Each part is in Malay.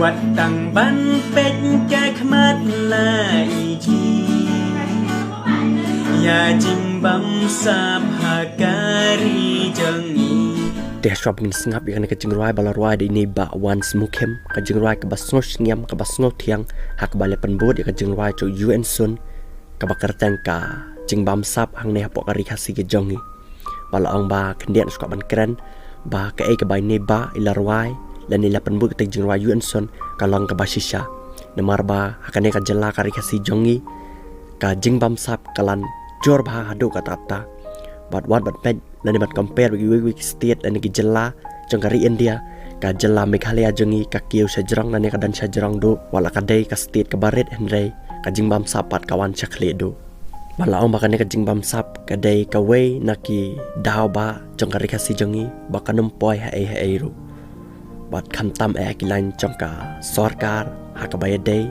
วัดตั้งบันเป็ดแก่ขมัดลายทีอย่าจิงบำสาภาการีจังอีDia shop ngin sngap yang ka jingrai balarwai di ni ba wan smukem ka jingrai ka basngo ngam ka basngo thiang hak bale penbod ka jingrai cho UN sun ka bakar tangka jingbam sap hang ne pok kari khasi ke jongi bala ong ba kendian skop ban kren ba ka e ka bai ne ba ilarwai lan ni la penbod ka jingrai UN sun ka long ka basisha nemar ba hakane ka jela kari khasi jongi ka jingbam sap kalan jor ba hadu ka tata bat wat bat ped dan dapat compare bagi wik state dan negeri jela jengkari India ka jela Meghalaya jengi ka kiu sajerang dan ka dan sajerang do wala kadai ka state ka baret henrei ka jingbam sapat kawan chakle do bala ong bakane ka jingbam sap kadai ka wei naki daw ba jengkari ka si jengi bakanum poi ha e ru bat khantam e ki line jongka sarkar ha ka bayadai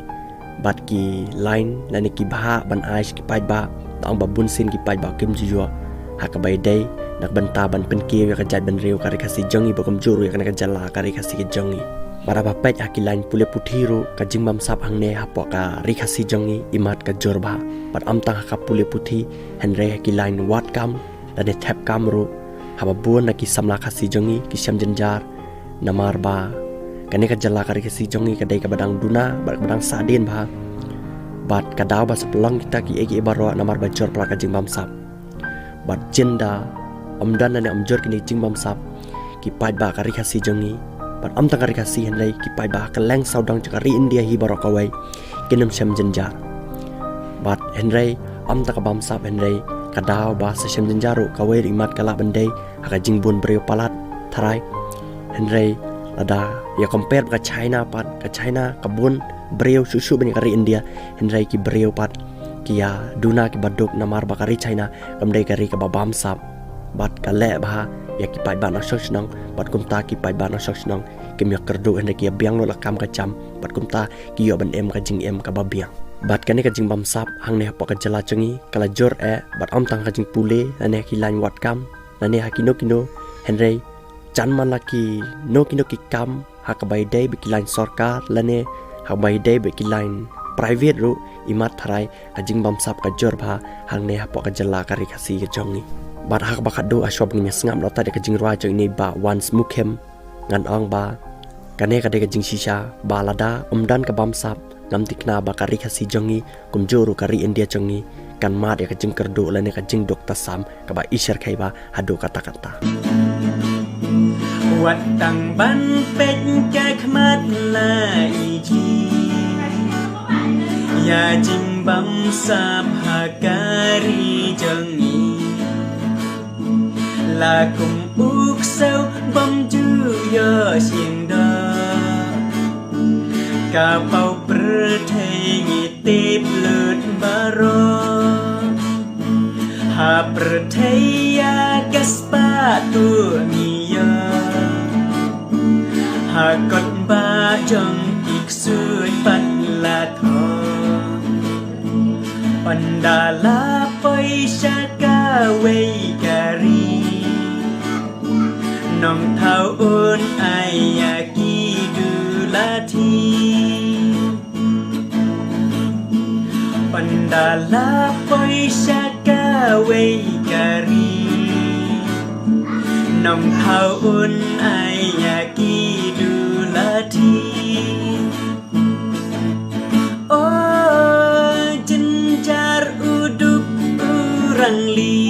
bat ki line dan ki bha ban aish ki pai ba ong babun sin ki pai ba kim jua ha ka bayadai nak benta ban penki ya kajat ban riu kari kasi jongi bakom juru ya kana kajala kari kasi jongi bara bapet akilan pule puthiru ka jingbam sap hang ne hapo ka ri kasi jongi imat ka jorba pat amtang ka pule puthi henre akilan wat kam dan tap kamru haba buan ki samla kasi jongi ki syam jenjar namar ba kane kajala kari kasi jongi kadai ka badang duna badang sadin ba bat kadaw ba sepelong kita ki egi baro namar ba jor pala ka jingbam sap bat jenda dan jor kini jingbam sap ki pai ba kari khasi jongi pat tang kari khasi henlai ki pai ba keleng saudang cakari India hi barokawai kinam syam jenjar bat henlai tang ka bam sap henlai kadaw ba sa syam jenjaru kawai rimat kala bandai haka jingbun breu palat tharai henlai ada ya compare ka China pat ka China kabun breu susu bani kari India henlai ki breu pat kia duna ki baduk namar ba kari China kamdai kari ka babam sap bat kale bah ya ki pai ban sok nong bat kumta ki pai ban sok nong kim ya kerdu ende ki biang lo lakam ka cam bat kumta ki yo ban em ka jing em ka babiang bat kane ka jing bam sap hang ne pok ka jela chengi kala jor e bat tang ka jing pule ane ki lain wat kam ane ha kino henrei chan man la ki no ki kam ha ka bai dai be ki lain sarkar lane ha bai dai be ki lain private ru imat tharai ka jing bam sap ka jor ba hang ne ha pok ka jela kari khasi ka jongi bat hak bakat do ashop ngi sngam lota de kajing rwa jeng ni ba once mukhem ngan ong ba kane ka de kajing shisha ba lada dan ka bam sap ngam tikna ba kari khasi jongi kumjuru kari India jongi kan ma de kajing kerdo lane kajing dokta sam ka ba ishar khai ba hado kataวัดตั้งบันเป็ดแก่ขมัดลายทีอย่าจิงบำสาภาการีจังอีlà cùng ước sao bấm chữ giờ xiên đa cả bao bờ thầy nhị tiếp lượt ba ro hà bờ thầy ya gaspa tu nia hà con ba trong ik suy bắt là thọ pandala paisa ka wei kari nong thao ôn ai ki du la thi pandala paisa ka wei kari nong thao ôn ai ki du la thi o jenjar uduk urang li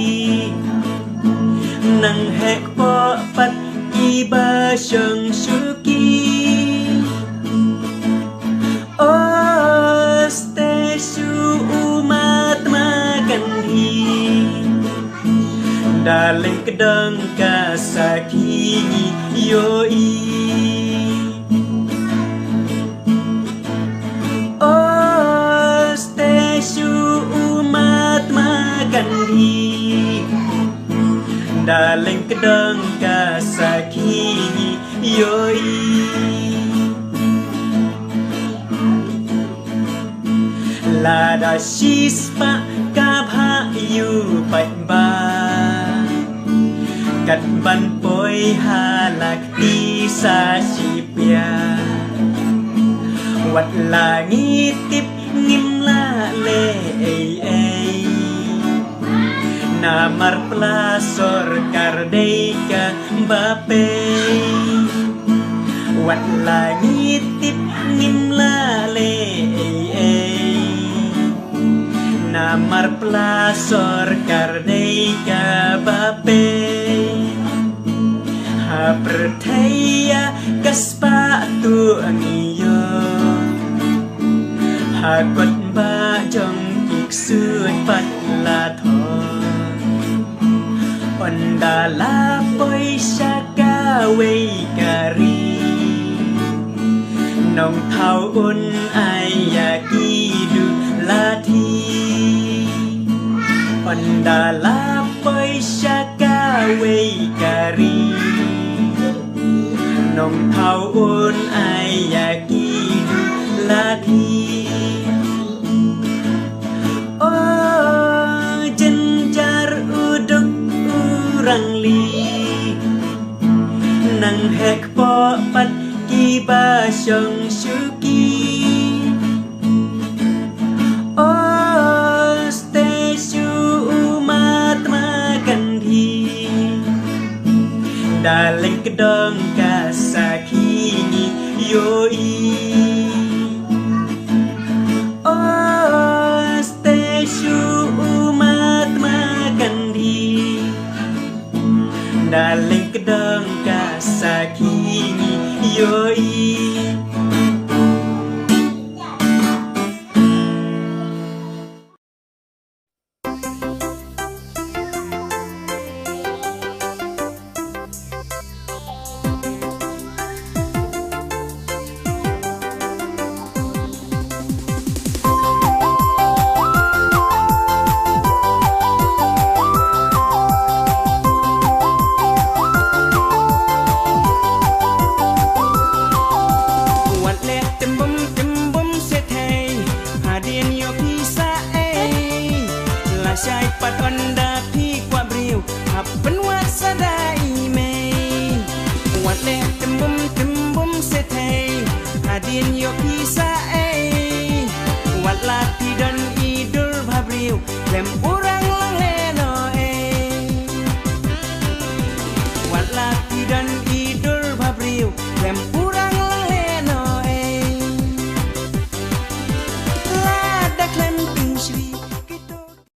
nang hek po pat iba siyang suki o stesu umat magandhi daling kedang kasaki yoi o stesu umat magandhi daling kedang kasaki yoi lada shispa ka bha yu pai ba kat ban poi halak ti sa sipya Wat langit tip ngim la le Namar plasor kardeka bape Wat langit tip ngim la le Namar plasor kardeka bape Ha percaya kaspatu angiyo Ha kot ba jong iksud pat la tho Ondala boy syaka wei kari Nong thau un ayaki du lati Ondala boy syaka wei kari Nong thau un ayaki du lati Oh jenjar uduk urang li Nang hek po pat ki ba syong syuki Oh stasyu umat makan di Daling kedong kasakini yoi Oh stasyu umat makan di Daling kedong kasakini yoi Syai pat onda pi kwa briu happen wat sadai me wat le tembum setei hadin yo pisa wat lati dan idul babriu lem